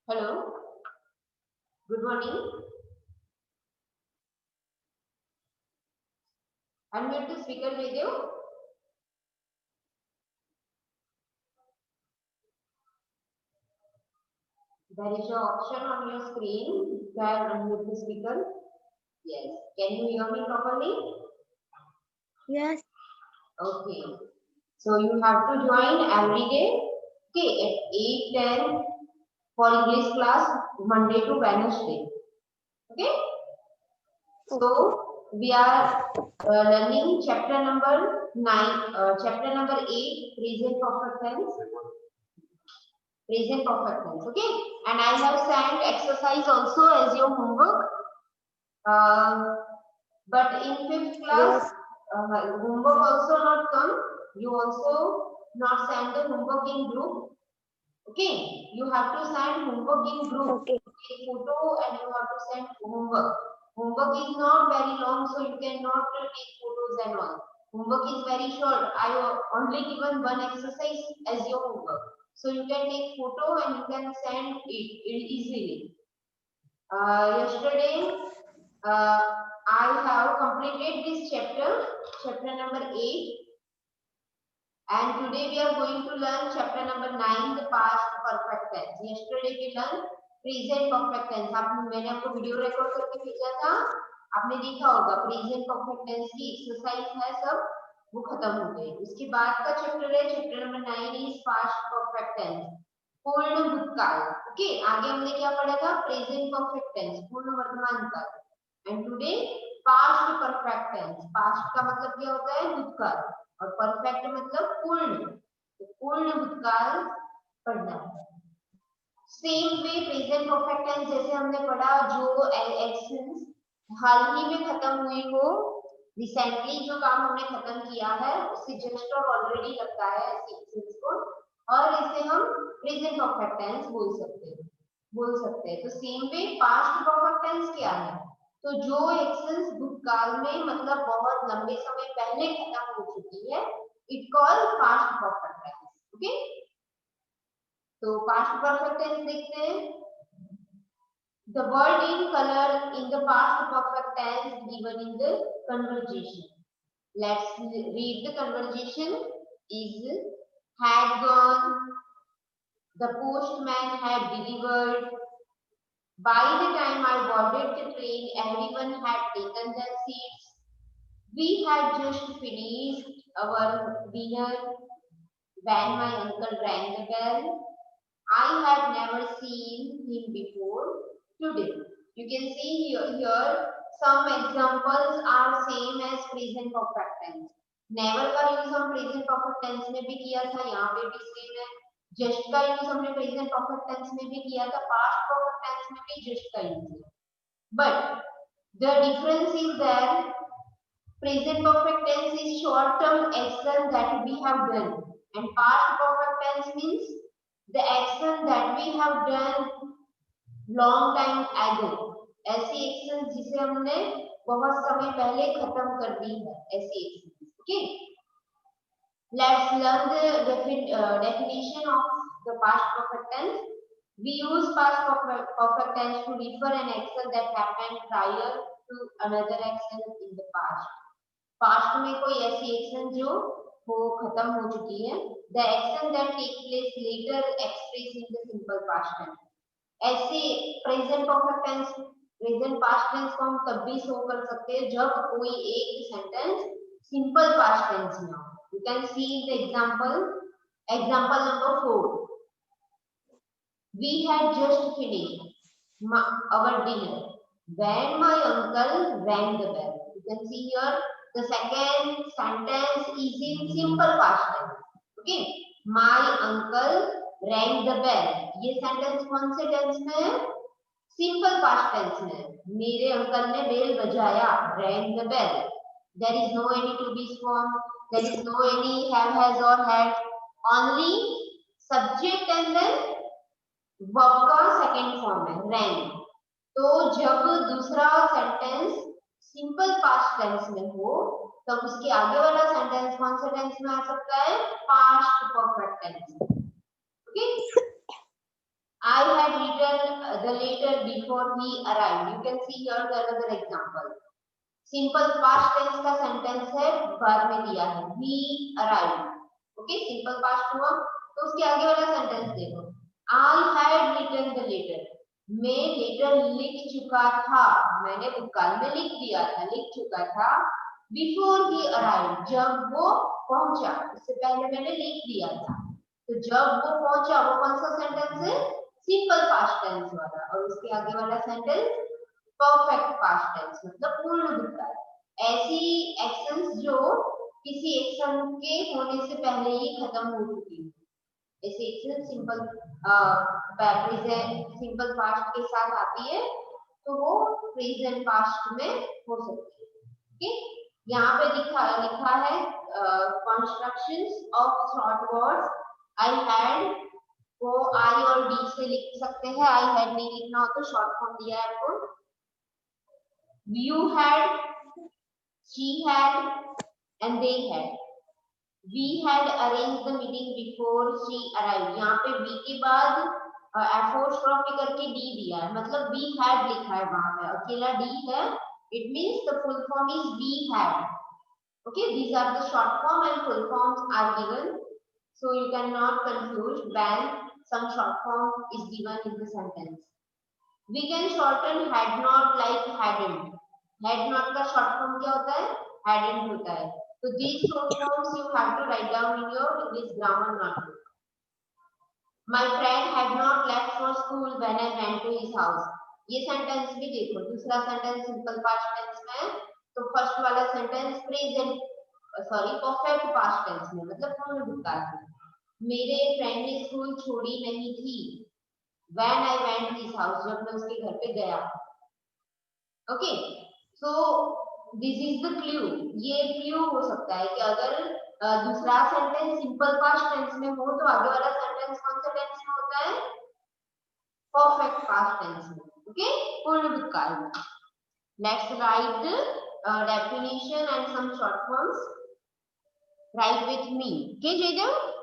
Hello, good morning. Unmute the speaker video. There is an option on your screen. You can unmute the speaker. Yes. Can you hear me properly? Yes. Okay. So you have to join every day. Okay, at 8:10 for English class, Monday to Wednesday. Okay. So we are learning chapter number 9, chapter number 8, present perfect tense. Present perfect tense. Okay, and I have sent exercise also as your homework. But in 5th class, Yes. homework also not come. You also not send the homework in group. Okay, you have to send homework in group. Okay. Take photo and you have to send homework. Homework is not very long, so you cannot take photos and all. Homework is very short. I only given one exercise as your homework. So you can take photo and you can send it easily. Yesterday, I have completed this chapter number 8. And today we are going to learn chapter number 9, the past perfect tense. Yesterday we learned present perfect tense. मैंने आपको video record करके भेजा था, आपने देखा होगा present perfect tense की exercise है सब, वो खत्म हो गई. उसके बाद का चैप्टर है chapter number 9 is past perfect tense, पूर्ण भूतकाल. ओके, आगे हमने क्या पढ़ा था? प्रेजेंट परफेक्ट टेंस, पूर्ण वर्तमान काल. And today past perfect tense. पास्ट का मतलब क्या होता है? भूतकाल. और परफेक्ट मतलब पूर्ण. तो पूर्ण भूतकाल पढ़ना है. Same way present perfect tense जैसे हमने पढ़ा, जो एक्शंस हाल ही में खत्म हुई हो, रिसेंटली जो काम हमने खत्म किया है उससे जस्ट और ऑलरेडी लगता है ऐसे एक्शंस को, और इसे हम प्रेजेंट परफेक्ट टेंस बोल सकते हैं. तो same way past perfect tense क्या है? तो जो एक्शंस भूतकाल में मतलब बहुत लंबे समय पहले खत्म हो चुकी है, it call past perfect tense. Okay, तो पास्ट परफेक्ट टेंस देखते हैं. The word in color in the past perfect tense given in the conversation. Let's read the conversation. Is had gone, the postman had delivered. By the time I boarded the train, everyone had taken their seats. We had just finished our dinner when my uncle rang the bell. I had never seen him before today. You can see here some examples are same as present perfect tense. Never का use हम present perfect tense में भी किया था, यहाँ पे भी same है. जस्ट का यूज हमने प्रेजेंट परफेक्ट टेंस में भी किया था, पास्ट परफेक्ट टेंस में भी जस्ट का यूज है. But the difference is that present perfect tense is short term action that we have done, and past perfect tense means the action that we have done long time ago. ऐसी action जिसे हमने बहुत समय पहले खत्म कर दी है, ऐसी action. Okay, let's learn the definition of the past perfect tense. We use past perfect tense to refer an action that happened prior to another action in the past. Past में कोई ऐसी एक्शन जो वो खत्म हो चुकी है. The action that take place later express in the simple past tense. ऐसे present perfect tense, present past tense को हम तब भी शो कर सकते हैं जब कोई एक सेंटेंस सिंपल पास्ट टेंस में हो. You can see the example number 4. We had just finished our dinner when my uncle rang the bell. You can see here the second sentence is in simple past tense. Okay, my uncle rang the bell. ये sentence कौन से tense में है? Simple past tense में. मेरे uncle ने bell बजाया, rang the bell. There is no any to be form, there is no any have, has or had, only subject and then verb का सेकंड फॉर्म है rang. तो जब दूसरा sentence simple past tense में हो, तब उसके आगे वाला सेंटेंस कौन से टेंस में आ सकता है? Past perfect tense. Okay, I had written the later before he arrived. You can see here the another example. Simple past tense का सेंटेंस है, बाद में दिया है he arrived. Okay, simple past हुआ तो उसके आगे वाला सेंटेंस देखो. I had written the letter. मैं लेटर लिख चुका था, मैंने भूतकाल में लिख दिया था, लिख चुका था. Before he arrived, जब वो पहुंचा, उससे पहले मैंने लिख दिया था. तो जब वो पहुंचा, वो कौन सा सेंटेंस है? सिंपल पास्ट टेंस वाला. और उसके आगे वाला सेंटेंस परफेक्ट पास्ट टेंस, मतलब पूर्ण भूतकाल. ऐसी एक्शंस जो किसी एक्शन के होने से पहले ही खत्म हो चुकी है, ऐसी action simple present simple past के साथ आती है, तो वो प्रेजेंट पास्ट में हो सकती है. ओके, यहाँ पे लिखा है constructions of short words. I had को आई और डी से लिख सकते हैं. आई हैड नहीं लिखना हो तो शॉर्ट फॉर्म दिया है आपको. You had, she had, and they had. We had arranged the meeting before she arrived. यहाँ पे we के बाद apostrophe करके d दिया है, मतलब we had लिखा है वहाँ पे, अकेला d है. It means the full form is we had. Okay, these are the short form and full forms are given, so you cannot confuse when some short form is given in the sentence. We can shorten had not like hadn't. Had not का short form क्या होता है? Hadn't होता है. So these short forms you have to write down in your English grammar notebook. My friend had not left for school when I went to his house. ये sentence भी देखो, दूसरा sentence simple past tense में है, तो first वाला sentence perfect past tense में, मतलब पूर्ण भूतकाल में. मेरे फ्रेंड ने स्कूल छोड़ी नहीं थी. When I went to his house, जब मैं उसके घर पे गया. Okay, so this is the clue. ये क्लू हो सकता है कि अगर दूसरा सेंटेंस सिंपल पास्ट टेंस में हो तो आगे वाला सेंटेंस कौन से टेंस में होता है? परफेक्ट पास्ट टेंस में. ओके, पूर्ण भूतकाल में. Let's write definition and some short forms. Right with me. Okay Jaydev.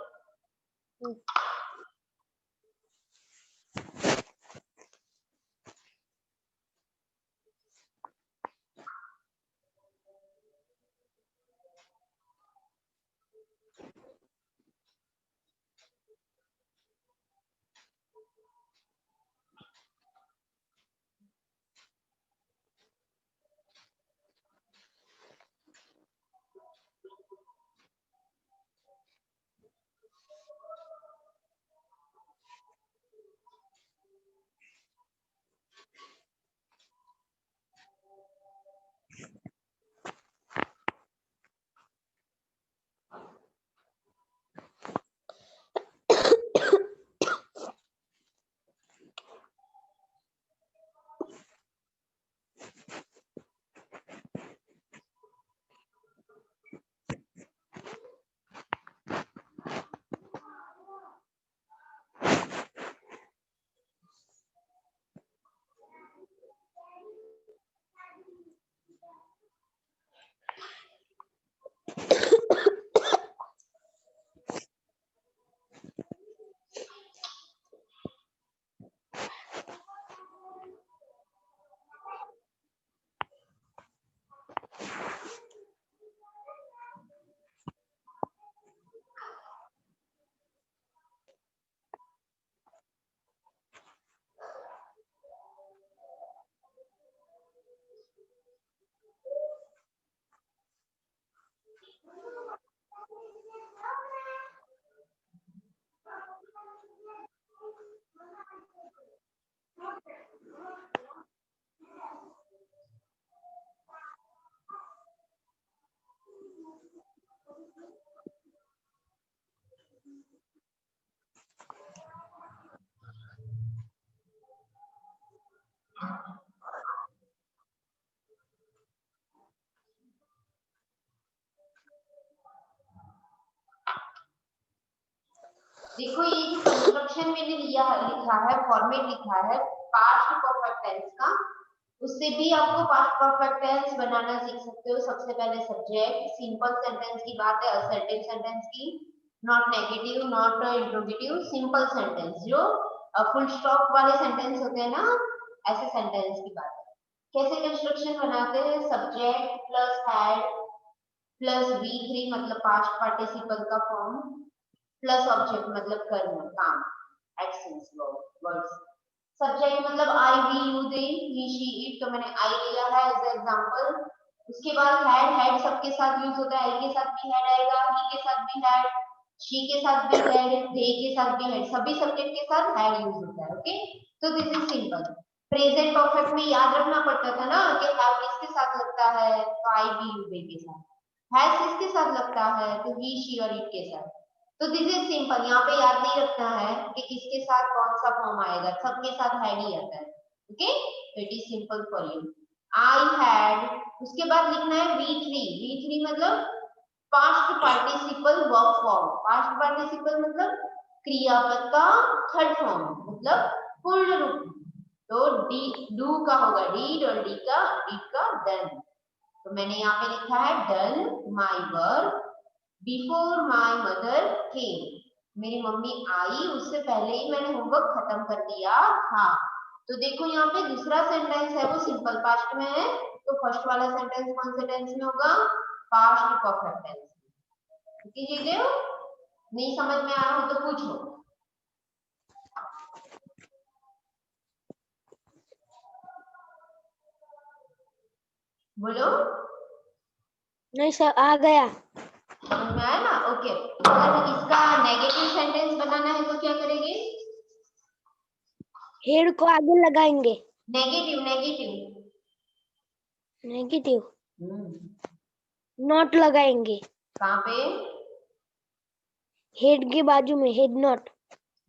देखो ये जो कंस्ट्रक्शन मैंने लिखा है, फॉर्मेट लिखा है पास्ट परफेक्ट टेंस का, उससे भी आपको पास्ट परफेक्ट टेंस बनाना सीख सकते हो. सबसे पहले सब्जेक्ट, सिंपल सेंटेंस की बात है, असर्टिव सेंटेंस की, not negative, not interrogative, simple sentence जो फुल स्टॉप वाले सेंटेंस होते हैं ना, ऐसे सेंटेंस की बात है। कैसे कंस्ट्रक्शन बनाते हैं? Subject plus had plus V3 मतलब पास्ट पार्टिसिपल का फॉर्म प्लस ऑब्जेक्ट मतलब कर्म, काम, एक्शंस, वर्ड्स। सब्जेक्ट मतलब I, we, you, they, he, she, it, तो मैंने आई लिया है एज एग्जांपल। उसके बाद हैड, हैड सबके साथ यूज होता है, आई के साथ भी हैड आएगा, ही के साथ भी हैड, शी के साथ भी हैड, दे के साथ भी हैड, सभी सब्जेक्ट के साथ हैड यूज होता है। ओके, तो this is simple. Present perfect में याद रखना पड़ता था ना कि हैव किसके साथ लगता है, तो आई, वी, यू, दे के साथ। हैज किसके साथ लगता है, तो ही, शी और इट के साथ। तो दिस इज सिंपल, यहाँ पे याद नहीं रखना है कि किसके साथ कौन सा फॉर्म आएगा, सबके साथ हैड ही आता है। ओके, तो it is simple for you. I had, उसके बाद लिखना है V3, V3 मतलब past participle verb form, past participle मतलब क्रियापद का थर्ड फॉर्म, मतलब पूर्ण रूप। तो डी, डू का होगा डीड और डी का, डिड का डन। तो मैंने यहाँ पे लिखा है done my work before my mother केम, मेरी मम्मी आई उससे पहले ही मैंने होमवर्क खत्म कर दिया था। तो देखो यहाँ पे दूसरा सेंटेंस है वो सिंपल पास्ट में है, तो फर्स्ट वाला सेंटेंस कौन से टेंस में होगा? Past perfect tense. कीजिए, नहीं समझ में आ रहा हो तो पूछो। बोलो। नहीं सर, आ गया। समझ में आया ना? ओके, अगर इसका नेगेटिव सेंटेंस बनाना है तो क्या करेंगे? हेड को आगे लगाएंगे। नेगेटिव, नेगेटिव, नेगेटिव नॉट लगाएंगे। कहाँ पे? हेड के बाजू में, head not.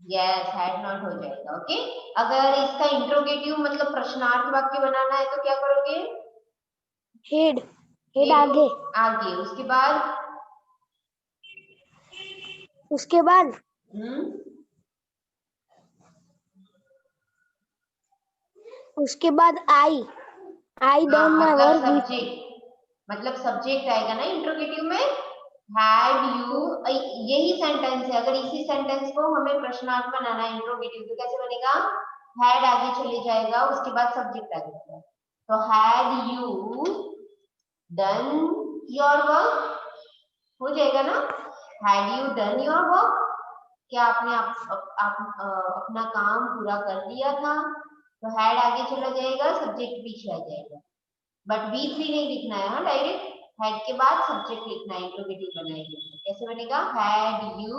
Yes, had not हो जाएगा। ओके, अगर इसका इंट्रोगेटिव मतलब प्रश्नार्थ वाक्य बनाना है तो क्या करोगे? हेड, हेड आगे। आगे, उसके बाद उसके बाद उसके बाद आई, आई डन माय मतलब वर्क। सब्जेक्ट, मतलब सब्जेक्ट आएगा ना इंट्रोगेटिव में, हैड यू, यही सेंटेंस है। अगर इसी सेंटेंस को हमें प्रश्नार्थ बनाना है इंट्रोगेटिव, तो कैसे बनेगा? हैड आगे चले जाएगा, उसके बाद सब्जेक्ट आ जाएगा। तो had you done your work हो जाएगा ना, had you done your work, क्या आपने अपना काम पूरा कर लिया था? तो हैड आगे चला जाएगा, सब्जेक्ट पीछे आ जाएगा। बट V3 नहीं लिखना है, हाँ डायरेक्ट हैड के बाद सब्जेक्ट लिखना है, इंट्रोगेटिव बनाएंगे। कैसे बनेगा? Had you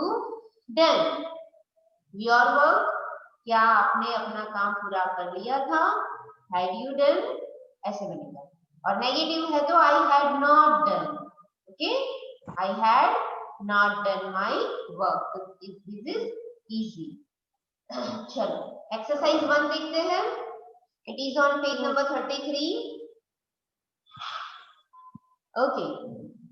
done your work, क्या आपने अपना काम पूरा कर लिया था? हैड यू डन, ऐसे बनेगा। और नेगेटिव है तो I had not done. Okay, I had not done my work. This is easy. चलो एक्सरसाइज 1 देखते हैं। It is on page number 33। Okay.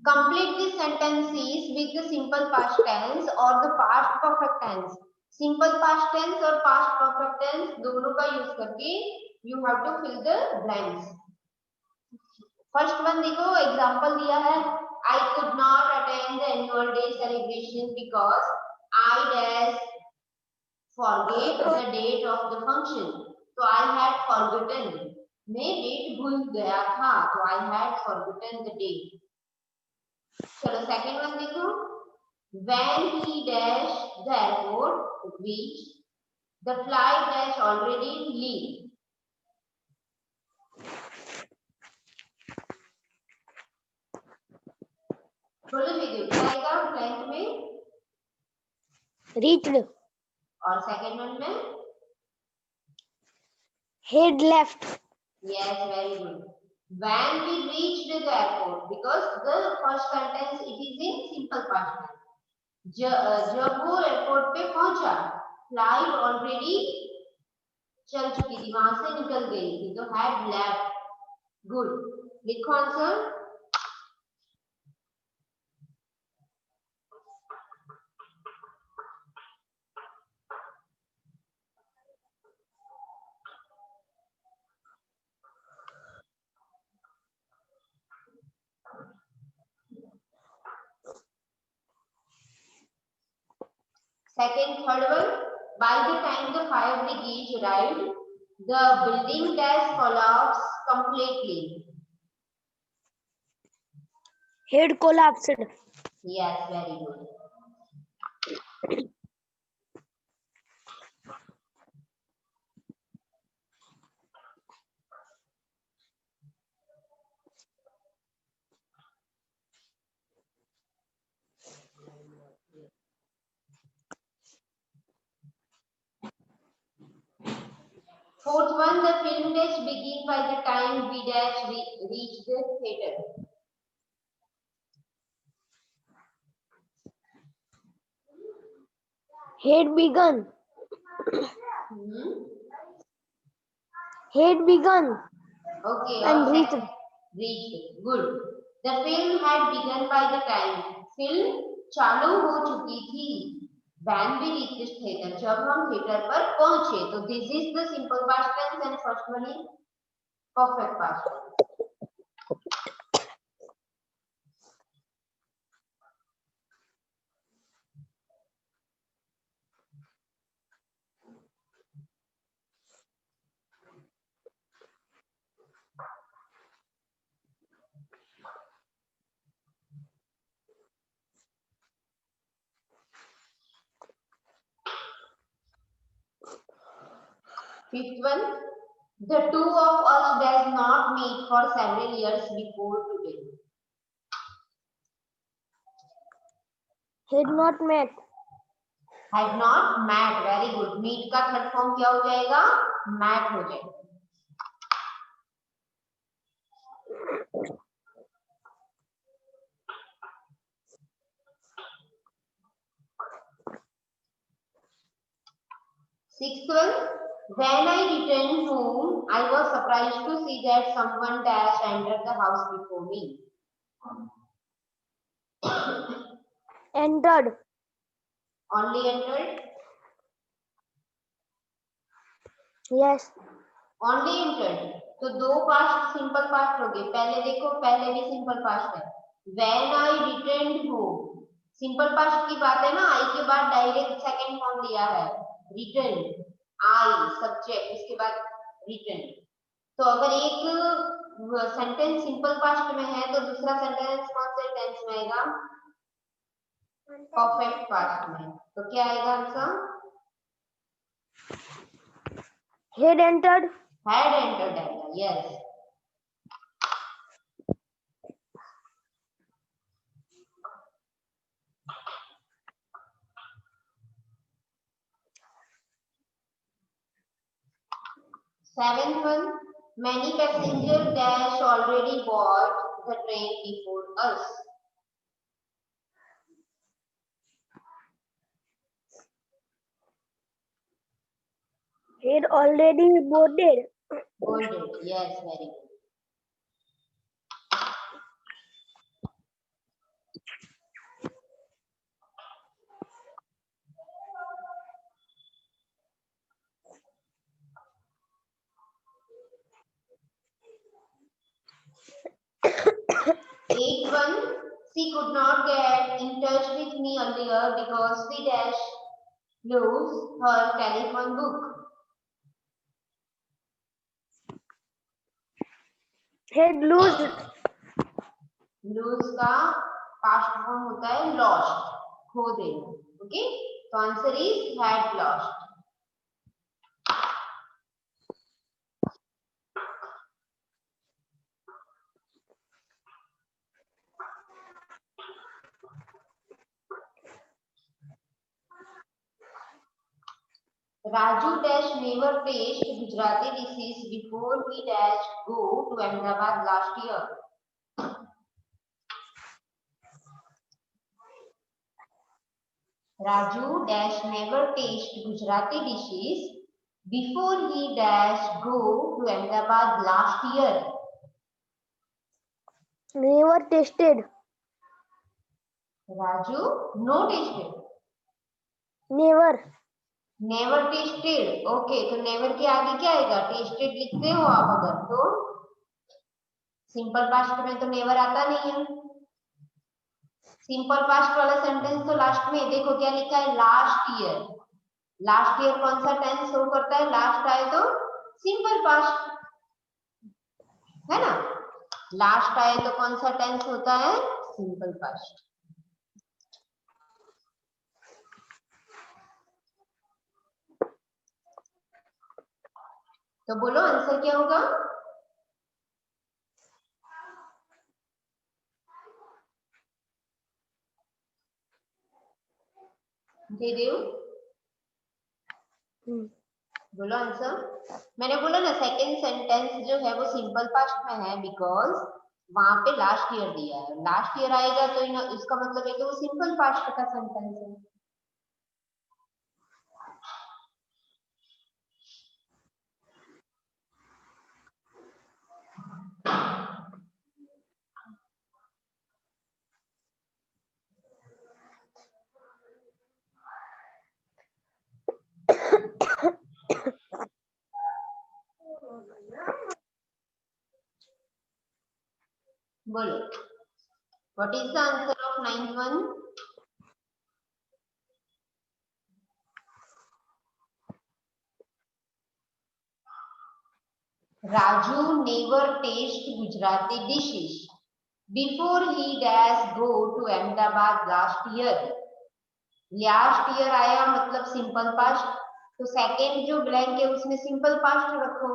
Complete the sentences with the simple past tense or the past perfect tense. Simple past tense और past perfect tense दोनों का use करके you have to fill the blanks. First one देखो, example दिया है, I could not attend the annual day celebration because I dash forget the date of the function. तो I had forgotten, मैं date भूल गया था, तो I had forgotten the date. चलो सेकंड वन देखो, when he dashed the airport which the flight dash already leave. बोलो दीदी क्या आएगा ब्लैंक में? रीच्ड। और सेकंड वन में? Head left. Yes, very good. When we reached the airport, because the first sentence it is in simple past tense. जब वो airport पे पहुंचा, फ्लाइट ऑलरेडी चल चुकी थी, वहां से निकल गई थी, तो हैड लेफ्ट। गुड, लिखो answer. Second, third one by the time the fire brigade arrived, the building dash collapsed completely. Head collapsed. Yes, very good. Fourth one, the film dash began by the time we dash reached the theater. Head begun. Head begun Okay, and or reached. reached. Good. The film had begun by the time. Film चालू हो चुकी थी. When we reached theater, जब हम theatre पर पहुंचे. तो this is the simple past tense and first one is perfect past tense. Fifth one, the two of us does not meet for several years before today. Had not met. Had not met. Very good. Meet का third form क्या हो जाएगा? Met हो जाएगा. Sixth one, when I returned home, I was surprised to see that someone dash entered the house before me. Entered. Only entered? Yes. Only entered. तो दो past simple past हो गए. पहले देखो, पहले भी सिंपल पास्ट है. When I returned home, simple past की बात है ना. आई के बाद डायरेक्ट सेकंड फॉर्म लिया है. रिटर्न, आई सब्जेक्ट, इसके बाद रिटर्न. तो अगर एक सेंटेंस सिंपल पास्ट में है तो दूसरा सेंटेंस कौन से टेंस में आएगा? परफेक्ट पास्ट में. तो क्या आएगा answer? Had entered. Had entered आएगा. Yes. Seventh one, many passengers dash already board the train before us. Had already boarded. Boarded. Yes, very good. Eighth one, she could not get in touch with me earlier because we dash lose her telephone book. Had lost. Lose का past form होता है lost, खो देना. Okay, तो answer is had lost. Raju dash never tasted Gujarati dishes before he dash go to Ahmedabad last year. Raju dash never tasted Gujarati dishes before he dash go to Ahmedabad last year. Never tasted. Raju no tasted. Never. Never tasted. Okay, तो never के आगे क्या आएगा? Tasted लिखते हो आप अगर तो सिंपल पास्ट में तो never आता नहीं है. सिंपल पास्ट वाला सेंटेंस तो लास्ट में देखो क्या लिखा है? Last year. लास्ट ईयर कौन सा टेंस शो करता है? लास्ट आए तो सिंपल पास्ट, है ना? लास्ट आए तो कौन सा टेंस होता है? Simple past. तो बोलो आंसर क्या होगा? जयदेव बोलो आंसर। मैंने बोला ना सेकंड सेंटेंस जो है वो सिंपल पास्ट में है, बिकॉज वहां पे लास्ट ईयर दिया है। लास्ट ईयर आएगा तो इसका मतलब है कि वो सिंपल पास्ट का सेंटेंस है। बोलो what is the answer of 9th one? Raju never taste Gujarati dishes before he dash go to Ahmedabad last year. Last year आया मतलब सिंपल पास्ट, तो सेकंड जो ब्लैंक है उसमें सिंपल पास्ट रखो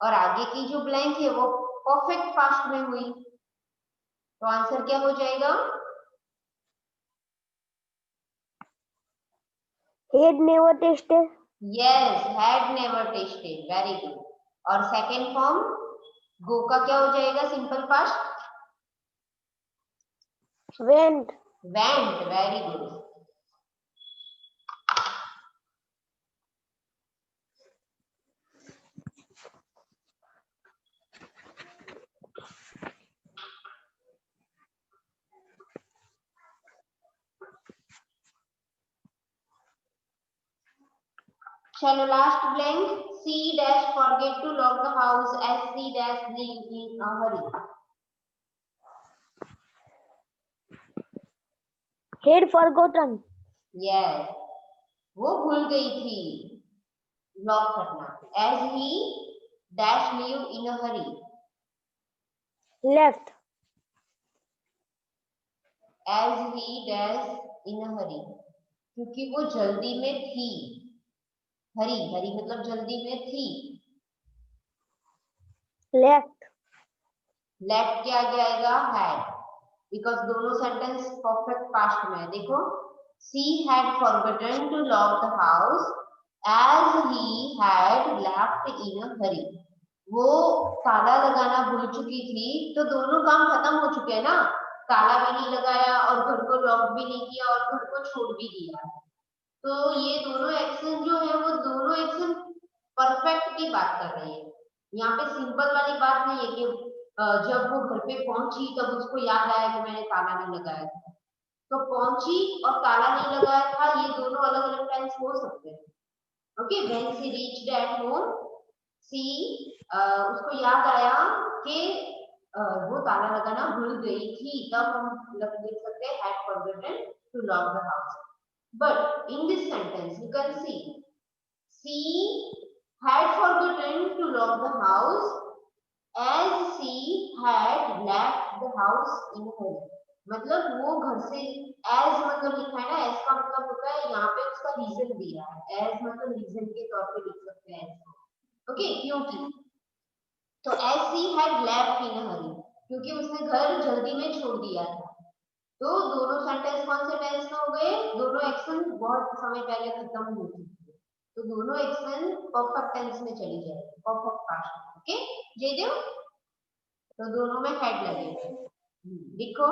और आगे की जो ब्लैंक है वो परफेक्ट पास्ट में हुई। तो आंसर क्या हो जाएगा? Had never tasted. Yes, had never tested, very good. और सेकंड फॉर्म गो का क्या हो जाएगा simple past? Went. Went, very good. चलो last blank, she dash forget to lock the house as she dash leave in a hurry. Had forgotten. Yes, वो भूल गई थी लॉक करना। As he dash leave in a hurry. Left. As he dash in a hurry, क्योंकि वो जल्दी में थी। हरी, हरी मतलब जल्दी में थी। Left. लेफ्ट के आगे आएगा हैड, बिकॉज दोनों सेंटेंस परफेक्ट पास्ट में है। देखो, she had forgotten to lock the house as he had left in a hurry. वो ताला लगाना भूल चुकी थी, तो दोनों काम खत्म हो चुके हैं ना। ताला भी नहीं लगाया और घर को लॉक भी नहीं किया और घर को छोड़ भी दिया। तो ये दोनों एक्शन जो है वो दोनों एक्शन परफेक्ट की बात कर रही है। यहाँ पे सिंपल वाली बात नहीं है कि जब वो घर पे पहुंची तब उसको याद आया कि मैंने ताला नहीं लगाया था। तो पहुंची और ताला नहीं लगाया था, ये दोनों अलग अलग टाइम्स हो सकते हैं। Okay, when she reached at home, she उसको याद आया कि वो ताला लगाना भूल गई थी, तब हम लिख सकते हैं had forgotten to lock the house. But in this sentence you can see she had forgotten to lock the house as she had left the house in a hurry। मतलब वो घर से, एज मतलब लिखा है ना, एज का मतलब होता है यहाँ पे उसका रीजन दिया है। एज मतलब रीजन के तौर पे लिख सकते हैं इसको। ओके, क्योंकि तो as she had left in a hurry, क्योंकि उसने घर जल्दी में छोड़ दिया था। तो दोनों सेंटेंस कौन से टेंस में हो गए? दोनों एक्शन बहुत समय पहले खत्म हो चुके हैं, तो दोनों एक्शन परफेक्ट टेंस में चली जाएगी, परफेक्ट पास्ट। ओके जयदेव, तो दोनों में हेड लगेगा। लिखो,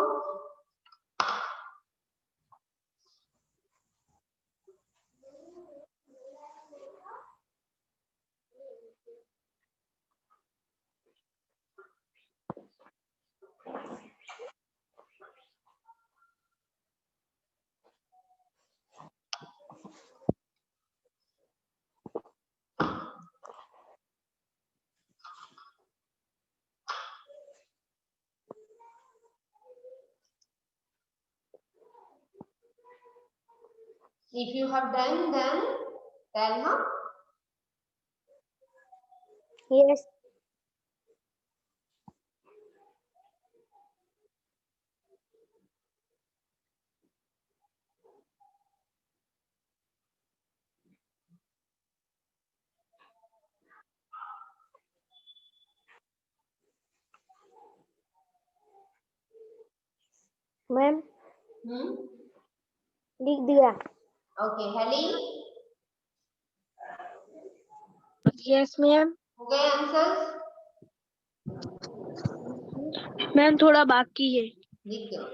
if you have done then Tell, huh? Yes. Ma'am लिख दिया. Okay, Heli, Yes, ma'am. हो गए आंसर्स? मैम थोड़ा बाकी है. लिख दो.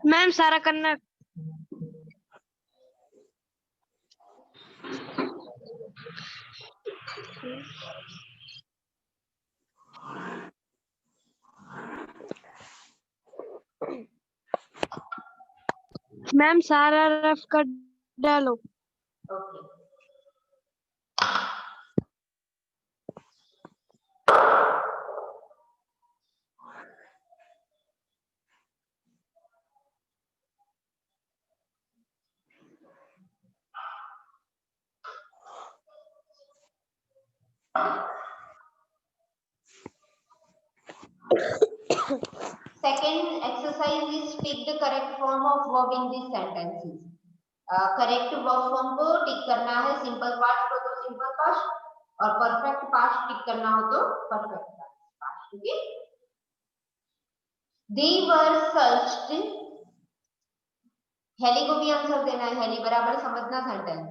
मैम सारा करना. मैम सारा रफ कर डालो. Okay. Second exercise is pick the correct form of verb in these sentences. Correct verb form को टिक करना है. सिंपल पास्ट हो तो सिंपल पास्ट और परफेक्ट पास्ट टिक करना हो तो परफेक्ट पास्ट. ठीक है. They were searched. हेली को भी आंसर देना है. हेली बराबर समझना sentence.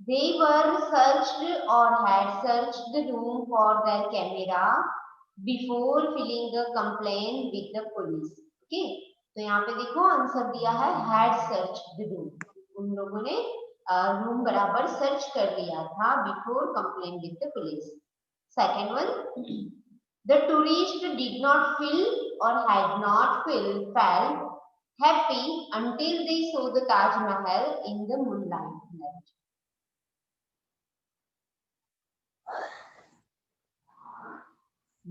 They were searched or had searched the room for their camera before filing a complaint with the police. Okay, तो यहाँ पे देखो आंसर दिया है had searched the room. उन लोगों ने रूम बराबर सर्च कर लिया था before complaint with the police. Second one, the tourist did not feel or had not felt happy until they saw the Taj Mahal in the moonlight.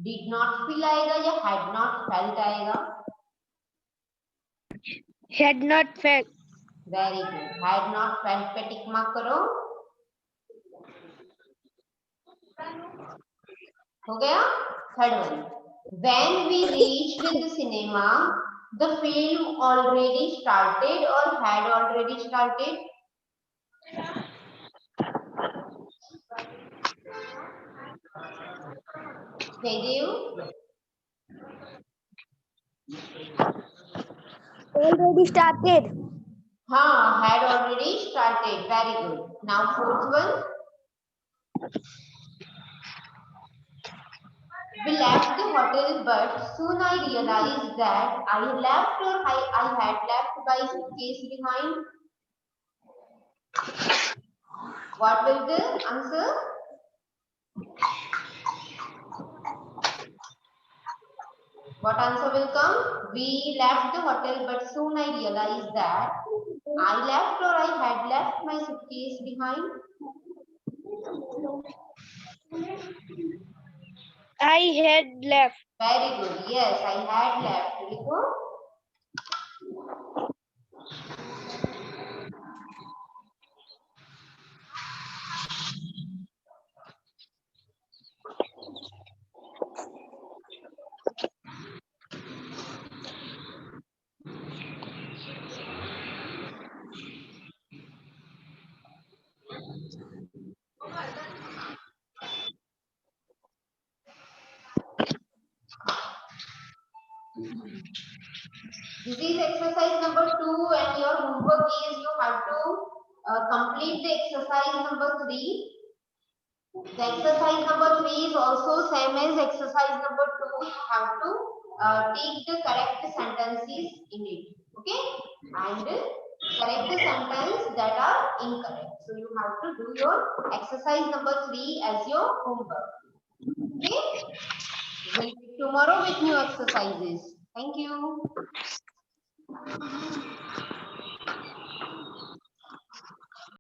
Did not feel आएगा या had not felt आएगा? Had not felt. Very good. Had not felt पे tick mark करो. हो गया. Third one, when we reached the cinema, the film already started or had already started? Jaydev? Already started. हाँ, had already started. Very good. Now fourth one. We left the hotel, but soon I realized that I left or I had left my suitcase behind. What will the answer? What answer will come? We left the hotel, but soon I realized that I left or I had left my suitcase behind. I had left. Very good. Yes, I had left. Very good. This is exercise number 2 and your homework is you have to complete the exercise number 3. The exercise number 3 is also same as exercise number 2. You have to take the correct sentences in it. Okay? And correct the sentence that are incorrect. So you have to do your exercise number 3 as your homework. Okay? We'll meet tomorrow with new exercises. Thank you.